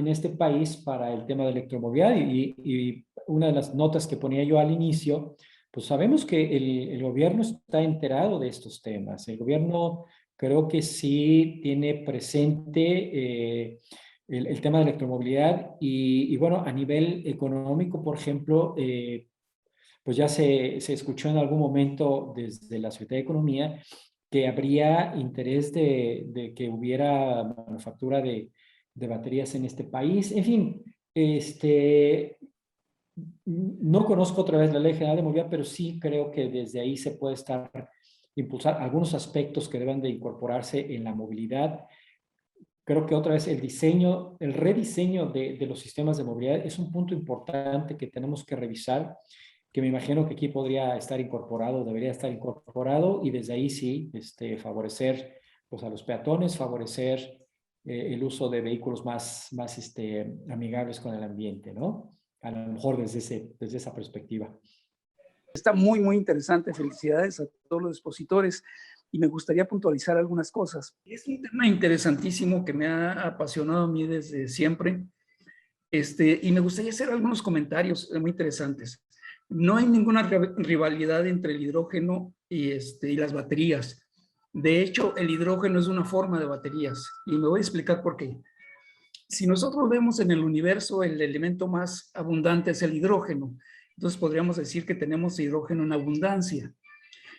este país para el tema de electromovilidad. Y una de las notas que ponía yo al inicio, pues sabemos que el gobierno está enterado de estos temas. El gobierno creo que sí tiene presente el tema de electromovilidad y bueno, a nivel económico, por ejemplo, pues ya se escuchó en algún momento desde la Secretaría de Economía que habría interés de que hubiera manufactura de baterías en este país. En fin, no conozco otra vez la Ley General de Movilidad, pero sí creo que desde ahí se puede impulsar algunos aspectos que deben de incorporarse en la movilidad. Creo que otra vez el rediseño de los sistemas de movilidad es un punto importante que tenemos que revisar, que me imagino que aquí podría estar incorporado, debería estar incorporado, y desde ahí sí favorecer pues, a los peatones, favorecer el uso de vehículos más amigables con el ambiente, ¿no? A lo mejor desde esa perspectiva. Está muy, muy interesante. Felicidades a todos los expositores. Y me gustaría puntualizar algunas cosas. Es un tema interesantísimo que me ha apasionado a mí desde siempre. Y me gustaría hacer algunos comentarios muy interesantes. No hay ninguna rivalidad entre el hidrógeno y las baterías. De hecho, el hidrógeno es una forma de baterías. Y me voy a explicar por qué. Si nosotros vemos en el universo, el elemento más abundante es el hidrógeno. Entonces podríamos decir que tenemos hidrógeno en abundancia.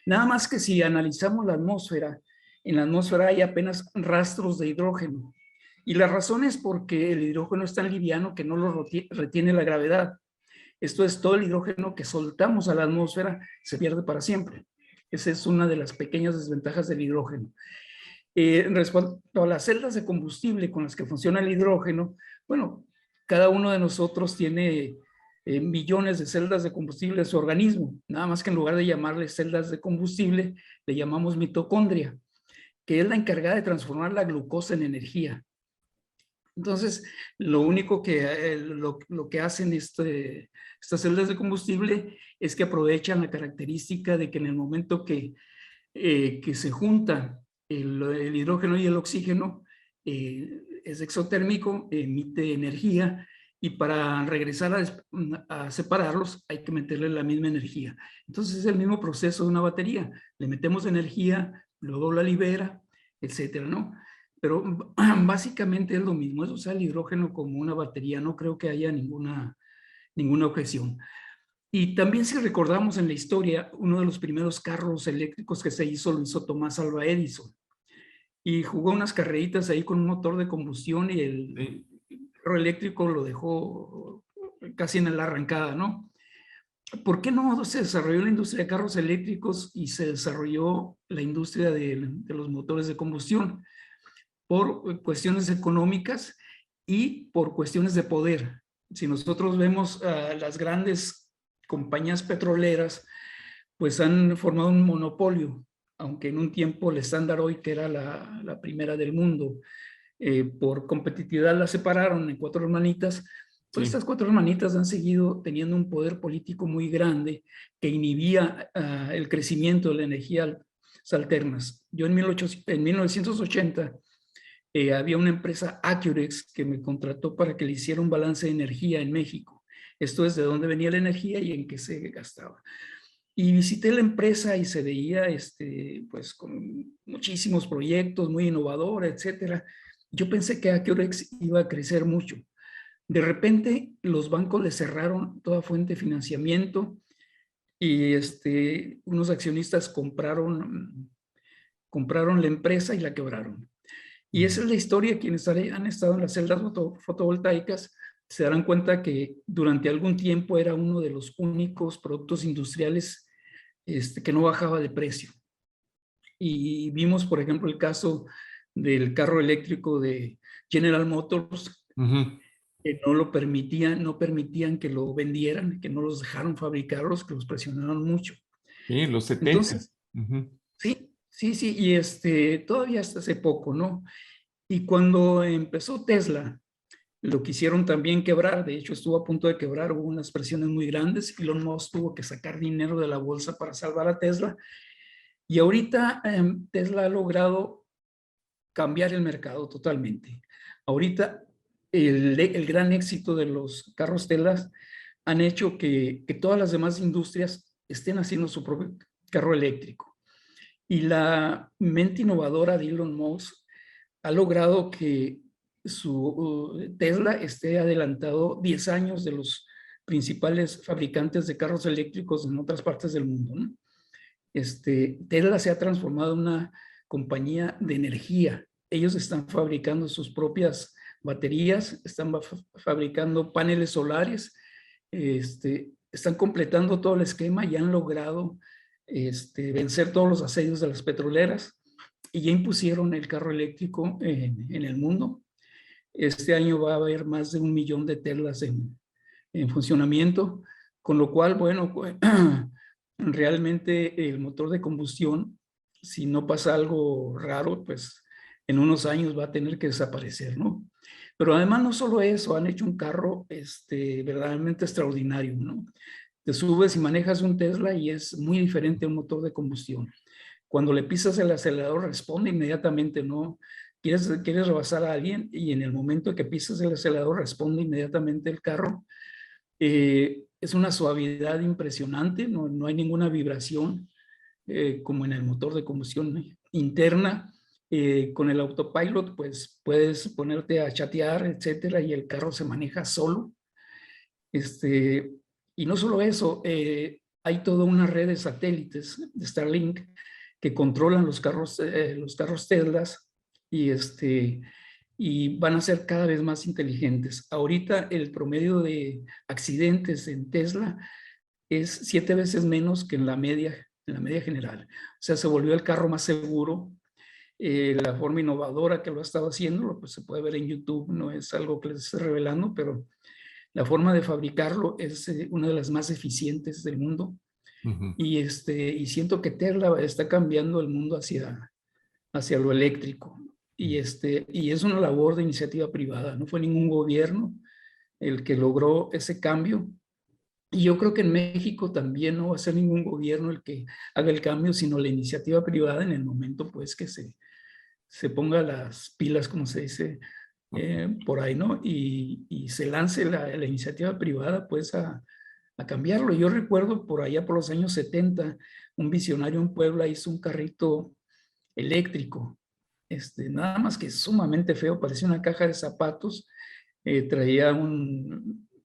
Nada más que si analizamos la atmósfera, en la atmósfera hay apenas rastros de hidrógeno. Y la razón es porque el hidrógeno es tan liviano que no lo retiene la gravedad. Esto es, todo el hidrógeno que soltamos a la atmósfera se pierde para siempre. Esa es una de las pequeñas desventajas del hidrógeno. Respecto a las celdas de combustible con las que funciona el hidrógeno, bueno, cada uno de nosotros tiene millones de celdas de combustible en su organismo, nada más que en lugar de llamarle celdas de combustible, le llamamos mitocondria, que es la encargada de transformar la glucosa en energía. Entonces, lo único que, lo que hacen estas celdas de combustible es que aprovechan la característica de que en el momento que se juntan el hidrógeno y el oxígeno, es exotérmico, emite energía, y para regresar a separarlos hay que meterle la misma energía. Entonces es el mismo proceso de una batería. Le metemos energía, luego la libera, etcétera, ¿no? Pero básicamente es lo mismo. Es usar el hidrógeno como una batería. No creo que haya ninguna objeción. Y también, si recordamos en la historia, uno de los primeros carros eléctricos que se hizo lo hizo Tomás Alva Edison. Y jugó unas carreritas ahí con un motor de combustión y el carro eléctrico lo dejó casi en la arrancada, ¿no? ¿Por qué no se desarrolló la industria de carros eléctricos y se desarrolló la industria de los motores de combustión? Por cuestiones económicas y por cuestiones de poder. Si nosotros vemos las grandes compañías petroleras pues han formado un monopolio, aunque en un tiempo el Standard Oil, que era la primera del mundo, por competitividad la separaron en 4 hermanitas. Pues estas 4 hermanitas han seguido teniendo un poder político muy grande que inhibía el crecimiento de las energías alternas. Yo en 1980 había una empresa, Acurex, que me contrató para que le hiciera un balance de energía en México. Esto es de dónde venía la energía y en qué se gastaba. Y visité la empresa y se veía pues, con muchísimos proyectos, muy innovadora, etcétera. Yo pensé que Acurex iba a crecer mucho. De repente, los bancos le cerraron toda fuente de financiamiento y unos accionistas compraron la empresa y la quebraron. Y esa es la historia. Quienes han estado en las celdas fotovoltaicas se darán cuenta que durante algún tiempo era uno de los únicos productos industriales que no bajaba de precio. Y vimos, por ejemplo, el caso del carro eléctrico de General Motors, que no permitían que lo vendieran, que no los dejaron fabricarlos, que los presionaron mucho. Sí, los 70. Entonces, sí, y todavía hasta hace poco, ¿no? Y cuando empezó Tesla, lo quisieron también quebrar. De hecho, estuvo a punto de quebrar, hubo unas presiones muy grandes. Elon Musk tuvo que sacar dinero de la bolsa para salvar a Tesla. Y ahorita Tesla ha logrado cambiar el mercado totalmente. Ahorita el gran éxito de los carros Tesla han hecho que todas las demás industrias estén haciendo su propio carro eléctrico. Y la mente innovadora de Elon Musk ha logrado que su Tesla esté adelantado 10 años de los principales fabricantes de carros eléctricos en otras partes del mundo, ¿no? Tesla se ha transformado en una compañía de energía. Ellos están fabricando sus propias baterías, están fabricando paneles solares, están completando todo el esquema y han logrado vencer todos los asedios de las petroleras y ya impusieron el carro eléctrico en el mundo. Este año va a haber más de 1 millón de Teslas en funcionamiento, con lo cual, bueno, realmente el motor de combustión, si no pasa algo raro, pues en unos años va a tener que desaparecer, ¿no? Pero además no solo eso, han hecho un carro verdaderamente extraordinario, ¿no? Te subes y manejas un Tesla y es muy diferente a un motor de combustión. Cuando le pisas el acelerador responde inmediatamente, ¿no? Quieres rebasar a alguien y en el momento que pisas el acelerador responde inmediatamente el carro. Es una suavidad impresionante, no hay ninguna vibración como en el motor de combustión interna. Con el autopilot pues puedes ponerte a chatear, etcétera, y el carro se maneja solo. Y no solo eso, hay toda una red de satélites de Starlink que controlan los carros Teslas y van a ser cada vez más inteligentes. Ahorita el promedio de accidentes en Tesla es 7 veces menos que en la media general. O sea, se volvió el carro más seguro. La forma innovadora que lo ha estado haciendo, pues se puede ver en YouTube, no es algo que les estoy revelando, pero la forma de fabricarlo es una de las más eficientes del mundo. Y siento que Tesla está cambiando el mundo hacia lo eléctrico. Y es una labor de iniciativa privada, no fue ningún gobierno el que logró ese cambio. Y yo creo que en México también no va a ser ningún gobierno el que haga el cambio, sino la iniciativa privada en el momento pues que se ponga las pilas, como se dice por ahí, ¿no? Y se lance la iniciativa privada pues a cambiarlo. Yo recuerdo por allá por los años 70, un visionario en Puebla hizo un carrito eléctrico, nada más que sumamente feo, parecía una caja de zapatos, traía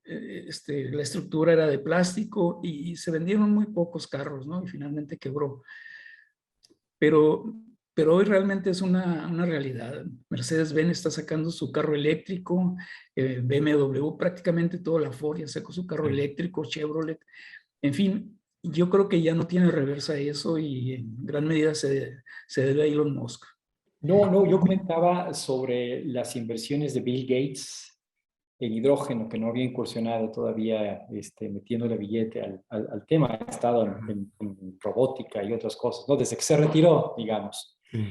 la estructura era de plástico y se vendieron muy pocos carros, ¿no? Y finalmente quebró. Pero hoy realmente es una realidad. Mercedes-Benz está sacando su carro eléctrico, BMW, prácticamente toda la Ford ya sacó su carro eléctrico, Chevrolet, en fin, yo creo que ya no tiene reversa eso y en gran medida se debe a Elon Musk. No, yo comentaba sobre las inversiones de Bill Gates el hidrógeno, que no había incursionado todavía metiéndole billete al tema, ha estado en robótica y otras cosas, ¿no? Desde que se retiró, digamos. Sí.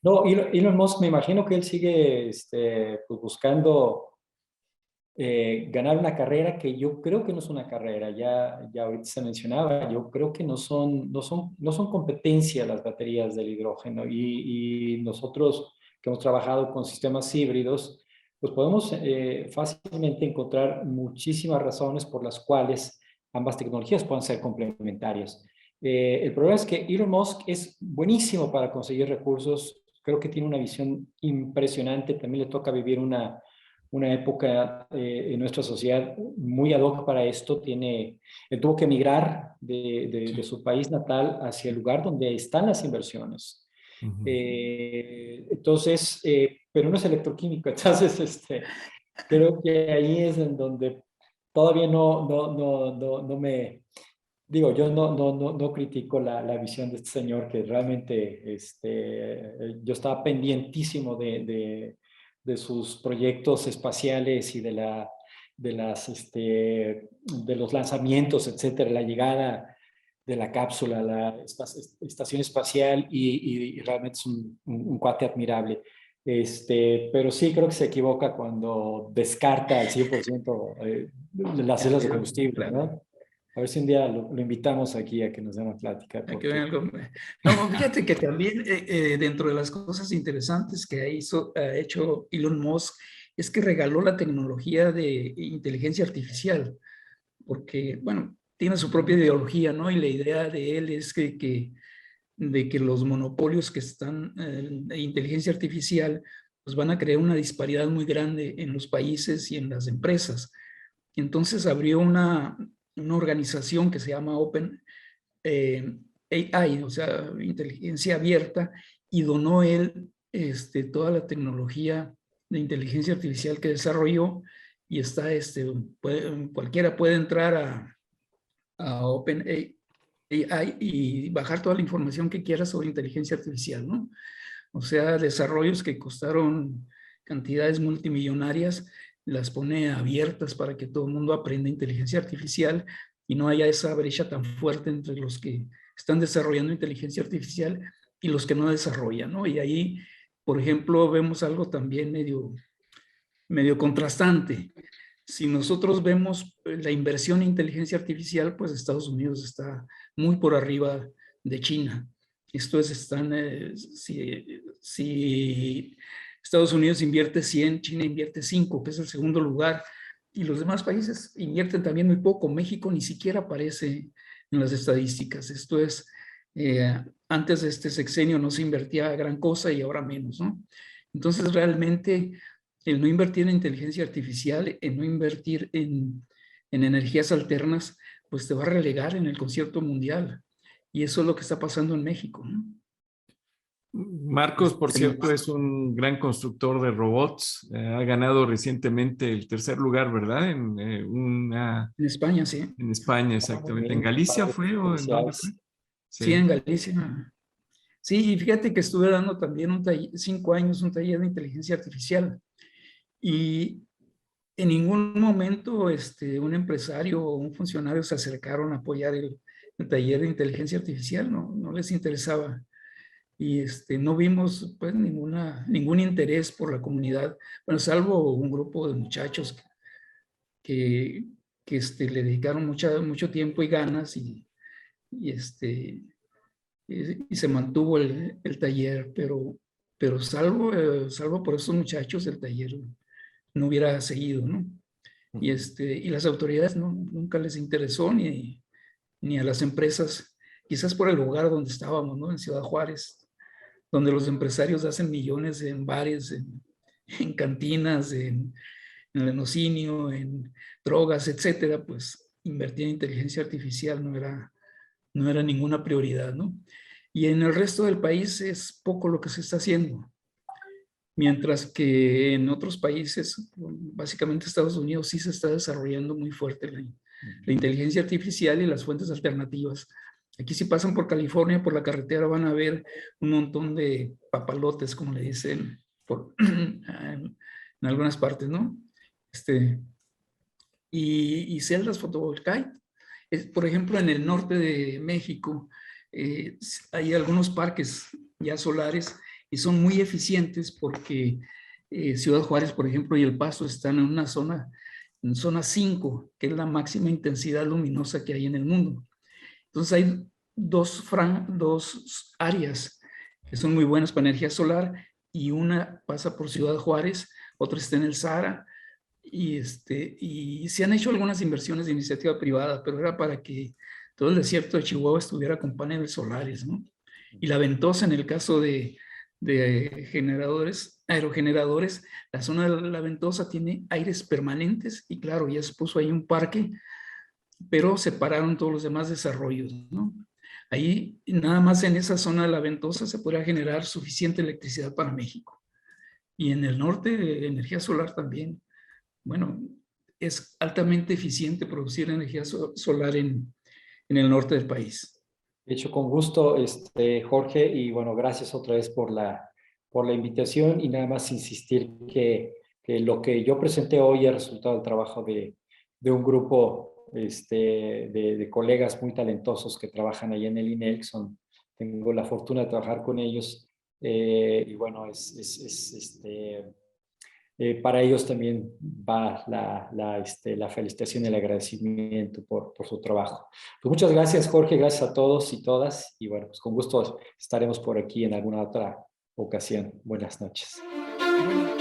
No, Elon Musk, me imagino que él sigue pues buscando ganar una carrera que yo creo que no es una carrera, ya ahorita se mencionaba, yo creo que no son competencia las baterías del hidrógeno y nosotros que hemos trabajado con sistemas híbridos, pues podemos fácilmente encontrar muchísimas razones por las cuales ambas tecnologías puedan ser complementarias. El problema es que Elon Musk es buenísimo para conseguir recursos, creo que tiene una visión impresionante, también le toca vivir una época en nuestra sociedad muy ad hoc para esto. Él tuvo que emigrar de su país natal hacia el lugar donde están las inversiones. Uh-huh. Entonces, pero no es electroquímico, entonces creo que ahí es en donde todavía no me... Digo, yo no critico la visión de este señor, que realmente yo estaba pendientísimo de sus proyectos espaciales y de los lanzamientos, etcétera, la llegada de la cápsula a la estación espacial y realmente es un cuate admirable. Pero sí creo que se equivoca cuando descarta al 100% las celdas de combustible, ¿no? A ver si un día lo invitamos aquí a que nos dé una plática. Porque... No, fíjate que también dentro de las cosas interesantes que ha hecho Elon Musk es que regaló la tecnología de inteligencia artificial, porque, bueno, tiene su propia ideología, ¿no? Y la idea de él es de que los monopolios que están en inteligencia artificial pues van a crear una disparidad muy grande en los países y en las empresas. Entonces abrió una organización que se llama Open AI, o sea, inteligencia abierta, y donó él toda la tecnología de inteligencia artificial que desarrolló, y está, cualquiera puede entrar a Open AI y bajar toda la información que quiera sobre inteligencia artificial, ¿no? O sea, desarrollos que costaron cantidades multimillonarias, las pone abiertas para que todo el mundo aprenda inteligencia artificial y no haya esa brecha tan fuerte entre los que están desarrollando inteligencia artificial y los que no desarrollan, ¿no? Y ahí, por ejemplo, vemos algo también medio contrastante. Si nosotros vemos la inversión en inteligencia artificial, pues Estados Unidos está muy por arriba de China. Esto es, si Estados Unidos invierte 100, China invierte 5, que es el segundo lugar, y los demás países invierten también muy poco. México ni siquiera aparece en las estadísticas. Esto es, antes de este sexenio no se invertía gran cosa y ahora menos, ¿no? Entonces, realmente, el no invertir en inteligencia artificial, el no invertir en energías alternas, pues te va a relegar en el concierto mundial. Y eso es lo que está pasando en México, ¿no? Marcos, por cierto, es un gran constructor de robots. Ha ganado recientemente el tercer lugar, ¿verdad? En España, sí. En España, exactamente. ¿En Galicia fue o en dónde fue? Sí, en Galicia. Sí, y fíjate que estuve dando también 5 años un taller de inteligencia artificial. Y en ningún momento un empresario o un funcionario se acercaron a apoyar el taller de inteligencia artificial, no les interesaba. Y no vimos pues ningún interés por la comunidad, bueno, salvo un grupo de muchachos que le dedicaron mucho tiempo y ganas y se mantuvo el taller, pero salvo por esos muchachos el taller no hubiera seguido, ¿no? Y las autoridades nunca les interesó ni a las empresas, quizás por el lugar donde estábamos, ¿no? En Ciudad Juárez, donde los empresarios hacen millones en bares, en cantinas, en lenocinio, en drogas, etcétera, pues invertir en inteligencia artificial no era ninguna prioridad, ¿no? Y en el resto del país es poco lo que se está haciendo. Mientras que en otros países, básicamente Estados Unidos, sí se está desarrollando muy fuerte la inteligencia artificial y las fuentes alternativas. Aquí si pasan por California, por la carretera, van a ver un montón de papalotes, como le dicen en algunas partes, ¿no? y celdas fotovoltaicas. Por ejemplo, en el norte de México hay algunos parques ya solares y son muy eficientes porque Ciudad Juárez, por ejemplo, y El Paso están en zona 5, que es la máxima intensidad luminosa que hay en el mundo. Entonces hay dos áreas que son muy buenas para energía solar, y una pasa por Ciudad Juárez, otra está en el Sahara, y se han hecho algunas inversiones de iniciativa privada, pero era para que todo el desierto de Chihuahua estuviera con paneles solares, ¿no? Y la ventosa, en el caso de aerogeneradores, la zona de la ventosa tiene aires permanentes, y claro, ya se puso ahí un parque, pero separaron todos los demás desarrollos, ¿no? Ahí, nada más en esa zona de la ventosa se podrá generar suficiente electricidad para México. Y en el norte, energía solar también. Bueno, es altamente eficiente producir energía solar en el norte del país. De hecho, con gusto, Jorge, y bueno, gracias otra vez por la invitación, y nada más insistir que lo que yo presenté hoy es resultado del trabajo de un grupo de colegas muy talentosos que trabajan ahí en el INEL. Tengo la fortuna de trabajar con ellos, y bueno, para ellos también va la felicitación y el agradecimiento por su trabajo. Pues muchas gracias, Jorge, gracias a todos y todas, y bueno, pues con gusto estaremos por aquí en alguna otra ocasión. Buenas noches. Bueno.